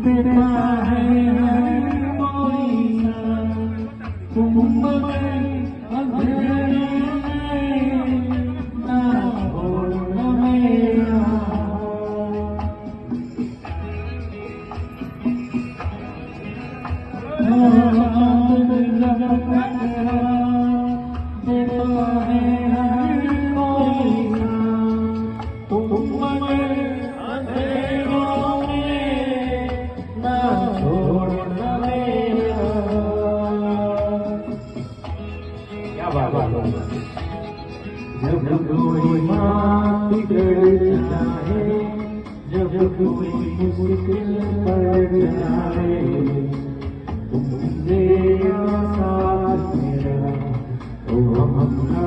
देता है कोई तुम मगर अंधेरे ना हो न मेरा देता है कोई तुम मगर अंधेरों में ना छोड़ना मेरा। क्या बात है। जब कोई बात बिगड़ जाए, जब कोई मुश्किल पड़ जाए, तुम मेरा साथ मेरा तो हम